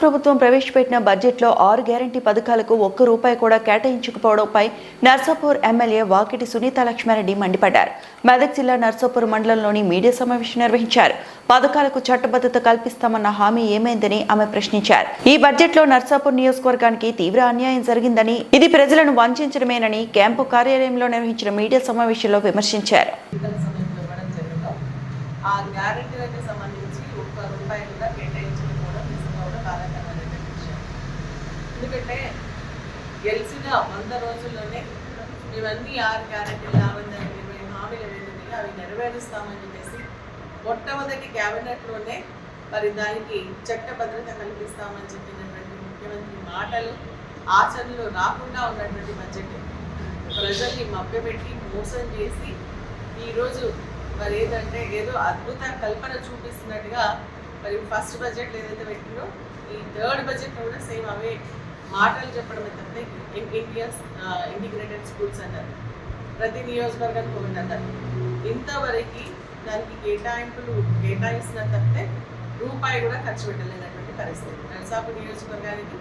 ప్రభుత్వం ప్రవేశపెట్టిన బడ్జెట్లో 6 గ్యారంటీ పథకాలకు ఒక్క రూపాయి కూడా కేటాయించకపోవడంపై నర్సాపూర్ ఎమ్మెల్యే వాకిటి సునీత లక్ష్మారెడ్డి మండిపడ్డారు. మెదక్ జిల్లా నర్సాపూర్ మండలంలోని మీడియా సమావేశం నిర్వహించారు. పథకాలకు చట్టబద్ధత కల్పిస్తామన్న హామీ ఏమైందని ఆమె ప్రశ్నించారు. ఈ బడ్జెట్లో నర్సాపూర్ నియోజకవర్గానికి తీవ్ర అన్యాయం జరిగిందని, ఇది ప్రజలను వంచడమేనని క్యాంపు కార్యాలయంలో నిర్వహించిన మీడియా సమావేశంలో విమర్శించారు. ఆ గ్యారెంటీలకు సంబంధించి ఒక్క రూపాయి కూడా కేటాయించకపోవడం నిజంగా కూడా బాధాకరమైన విషయం. ఎందుకంటే గెలిచిన 100 రోజుల్లోనే ఇవన్నీ 6 గ్యారెంటీలు 20 హామీలు ఏవైతే అవి నెరవేరుస్తామని చెప్పేసి మొట్టమొదటి క్యాబినెట్లోనే మరి దానికి చట్టభద్రత కల్పిస్తామని చెప్పినటువంటి ముఖ్యమంత్రి మాటలు ఆచరణలో రాకుండా ఉన్నటువంటి బడ్జెట్ ప్రజల్ని మభ్యపెట్టి మోసం చేసి ఈరోజు మరి ఏంటంటే ఏదో అద్భుత కల్పన చూపిస్తున్నట్టుగా మరి ఫస్ట్ బడ్జెట్ ఏదైతే పెట్టిందో ఈ థర్డ్ బడ్జెట్లో కూడా సేమ్ అవే మాటలు చెప్పడమే తప్పితే ఇంటిగ్రేటెడ్ స్కూల్స్ అన్నారు, ప్రతి నియోజకవర్గానికి ఒకటి అన్నారు. ఇంతవరకు దానికి కేటాయిస్తున్న తప్పితే రూపాయి కూడా ఖర్చు పెట్టలేనటువంటి పరిస్థితి. నర్సాపూర్ నియోజకవర్గానికి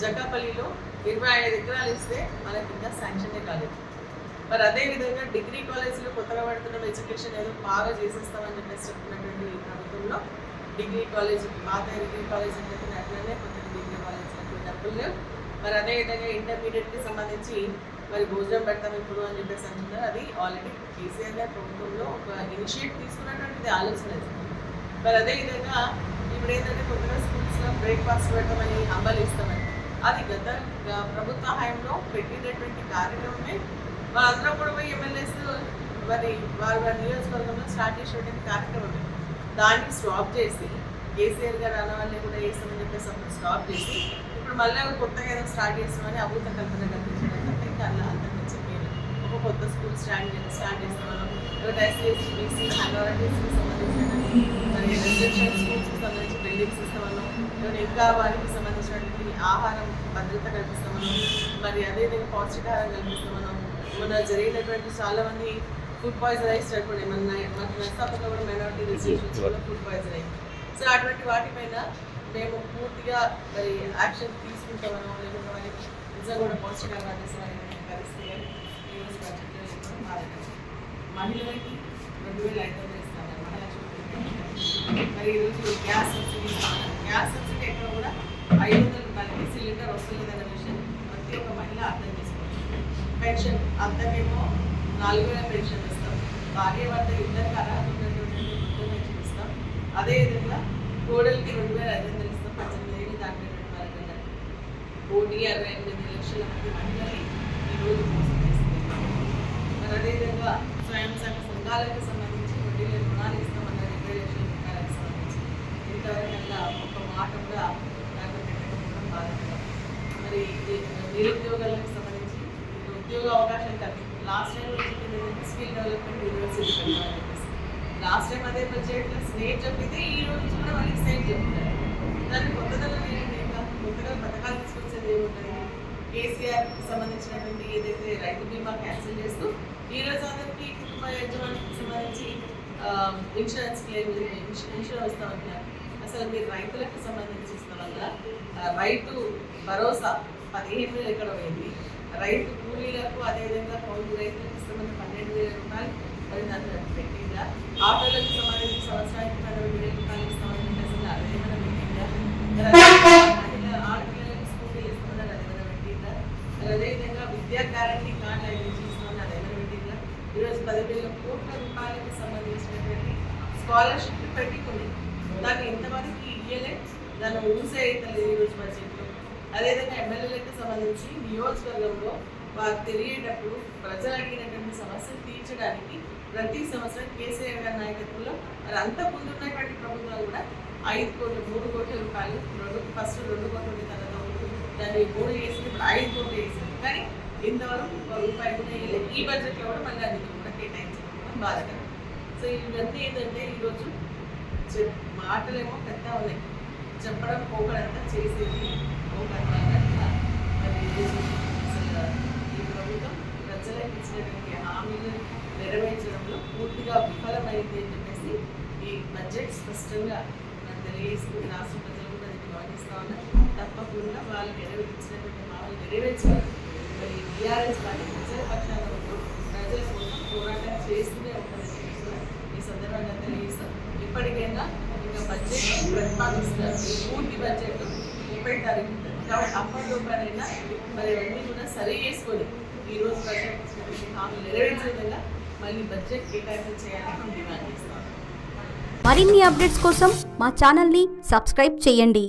జకాపల్లిలో 25 ఎకరాలు ఇస్తే మనకి ఇంకా శాంక్షనే కాలేదు. మరి అదేవిధంగా డిగ్రీ కాలేజీలో కొత్తగా పడుతున్న ఎడ్యుకేషన్ ఏదో బాగా చేసేస్తామని చెప్పేసి చెప్తున్నటువంటి ఈ ప్రభుత్వంలో డిగ్రీ కాలేజీ పాత డిగ్రీ కాలేజ్ అంటే అట్లనే కొత్త డిగ్రీ కాలేజీలకు డబ్బులు లేవు. మరి అదేవిధంగా ఇంటర్మీడియట్కి సంబంధించి మరి భోజనం పెడతాం ఇప్పుడు అని చెప్పేసి అంటున్నారు. అది ఆల్రెడీ కేసీఆర్ గారి ప్రభుత్వంలో ఒక ఇనిషియేటివ్ తీసుకున్నటువంటిది ఆలోచన. మరి అదేవిధంగా ఇప్పుడు ఏంటంటే కొత్తగా స్కూల్స్లో బ్రేక్ఫాస్ట్ పెడతామని అంబలి ఇస్తామని, అది గత ప్రభుత్వ హయాంలో పెట్టినటువంటి కార్యక్రమమే. వాళ్ళందరూ కూడా పోయి ఎమ్మెల్యేస్ మరి వారి నియోజకవర్గంలో స్టార్ట్ చేసేటువంటి కార్యక్రమమే. దాన్ని స్టాప్ చేసి కేసీఆర్ గారు అన్నవాళ్ళని కూడా వేస్తామని చెప్పేసి అప్పుడు స్టాప్ చేసి ఇప్పుడు మళ్ళీ కొత్తగా ఏదో స్టార్ట్ చేస్తామని అభూత కల్పన కల్పించడం తప్ప ఇంకా అలా అంతకు చెప్పేది. ఒక కొత్త స్కూల్ స్టార్ట్ చేస్తామని ఒకటి ఎస్సీ బీసీ మైనారిటీస్కి సంబంధించినటువంటి మరి రెసిడెన్షియల్ స్కూల్స్కి సంబంధించి బిల్డింగ్స్ ఇస్తామన్నాం, ఇంకా వారికి సంబంధించినటువంటి ఆహారం భద్రత కల్పిస్తామన్నాం, మరి అదేవిధంగా పౌష్టికాహారం కల్పిస్తామన్నాం. మన జరిగినటువంటి చాలా మంది ఫుడ్ పాయిజన్ అయ్యి చనిపోయి మన నర్సాపూర్లో కూడా మైనారిటీ రెసిడెన్షియల్స్ కూడా ఫుడ్ పాయిజన్ అయ్యి. సో అటువంటి వాటిపైన మేము పూర్తిగా మరి యాక్షన్ తీసుకుంటామనో లేకుండా వారికి నిజంగా కూడా పౌష్టికాహారం అందిస్తామని పరిస్థితి ఈరోజు బడ్జెట్లో చెప్పడం బాధకరం. మహిళలకి 2500 ఇస్తామన్నారు మహాలక్ష్మి. మరి ఈరోజు గ్యాస్ సబ్సిడీ ఇస్తామన్నారు. గ్యాస్ సబ్సిడీ ఎక్కడ కూడా 500 రూపాయలకి సిలిండర్ వస్తుందన్న విషయం ప్రతి ఒక్క మహిళ అర్థం చేసుకోవచ్చు. పెన్షన్ అంతకేమో 4000 పెన్షన్ ఇస్తాం, భార్య భర్త ఇద్దరికి అర్హత ఉన్నటువంటి పెన్షన్ ఇస్తాం. అదేవిధంగా కోడలికి 2500 ఇస్తాం, 18,000 దాంట్లో 2,200. 168 లక్షల మంది మహిళలు ఈరోజు మోసం చేస్తున్నారు. మరి అదేవిధంగా స్వయం సేవ సంఘాలకు సంబంధించి వడ్డీ లేని రుణాలు ఇస్తామన్న 20 లక్షల రూపాయలకు సంబంధించి ఇంతవరకల్లా ఒక మాట కూడా నాకు పెట్టకపోవడం బాధకరం. మరి నిరుద్యోగాలకు సంబంధించి ఉద్యోగ అవకాశాలు కలిపి last time skill development university పెట్టాలని చెప్పేసి లాస్ట్ టైం అదే బడ్జెట్లో స్నేట్ చెప్పితే ఈ రోజు కూడా మళ్ళీ స్నేట్ చెప్తున్నారు. దాన్ని కొత్తగా పథకాలు తీసుకొచ్చేది ఏముంటుంది? కేసీఆర్కి సంబంధించినటువంటి ఏదైతే రైతు బీమా క్యాన్సిల్ చేస్తూ ఈ రోజు అందరికీ కుటుంబ యజమానికి సంబంధించి ఇన్సూరెన్స్ ఇస్తామంటున్నారు. అసలు మీరు రైతులకు సంబంధించి ఇస్తాం వల్ల రైతు భరోసా 15,000 ఎక్కడ పోయింది? రైతు కూలీలకు అదేవిధంగా కౌలు రైతులకు ఇస్తామన్న 12,000 రూపాయలు మరి దాంట్లో పెట్టిందా? ఆటోలకు సంబంధించి సంవత్సరానికి 12,000 రూపాయలు ఇస్తామని అసలు అదేమైనా పెట్టిందా? ఆడపిల్లలకు స్కూటీలు ఇస్తామని అదేమైనా పెట్టిందా? అదేవిధంగా విద్యా గ్యారంటీ కార్డు ఇస్తామని అదేమైనా పెట్టిందా? ఈరోజు 10,000 కోట్ల రూపాయలకు సంబంధించినటువంటి స్కాలర్షిప్ పెట్టుకుంది, దాన్ని ఇంతవరకు ఇయ్యలే, దాన్ని ఊసే అవుతుంది ఈరోజు బడ్జెట్లో. అదేవిధంగా ఎమ్మెల్యేలకు సంబంధించి నియోజకవర్గంలో వారు తెలియేటప్పుడు ప్రజలు అడిగినటువంటి సమస్యలు తీర్చడానికి ప్రతి సంవత్సరం కేసీఆర్ గారి నాయకత్వంలో మరి అంత ముందు ఉన్నటువంటి ప్రభుత్వాలు కూడా 5 కోట్లు 3 కోట్ల రూపాయలు ఫస్ట్ 2 కోట్లు తర్వాత దాన్ని 3 చేసి ఇప్పుడు 5 కోట్లు వేసింది. కానీ ఇంతవరకు రూపాయి కూడా వేయలేదు. ఈ బడ్జెట్లో కూడా మళ్ళీ అది కూడా కేటాయించడం బాధకరం. సో ఇవన్నీ ఏంటంటే ఈరోజు మాటలేమో పెద్ద ఉన్నాయి, చెప్పడం పోకడంతా చేసేది పోకడన్నట్టుగా. మరి అసలు ఈ ప్రభుత్వం ప్రజలకు ఇచ్చినటువంటి హామీలు నెరవేర్చడంలో పూర్తిగా విఫలమైంది అని చెప్పేసి ఈ బడ్జెట్ స్పష్టంగా తెలియజేసుకుని రాష్ట్ర ప్రజలు కూడా దీన్ని గమనిస్తూ ఉన్నారు. నెరవేర్చాలి. మరి టీఆర్ఎస్ పార్టీ ప్రజల పక్షాన ఉంటూ ప్రజల కోసం పోరాటం చేస్తూనే ఉంటుందని చెప్పి కూడా ఈ సందర్భంగా తెలియజేస్తాం. ఇప్పటికైనా ఇంకా బడ్జెట్ ప్రతిపాదిస్తారు. పూర్తి బడ్జెట్ 30 తారీఖు ఉంటుంది కాబట్టి అప్పటిలోపైనా మరి ఇవన్నీ కూడా సరి చేసుకొని ఈరోజు ప్రజలకు ఇచ్చినటువంటి హామీలు నెరవేర్చే విధంగా మళ్ళీ బడ్జెట్ కేటాయింపు చేయాలని మేము డిమాండ్ చేస్తాం. మరిన్ని అప్డేట్స్ కోసం మా ఛానల్ని సబ్స్క్రైబ్ చేయండి.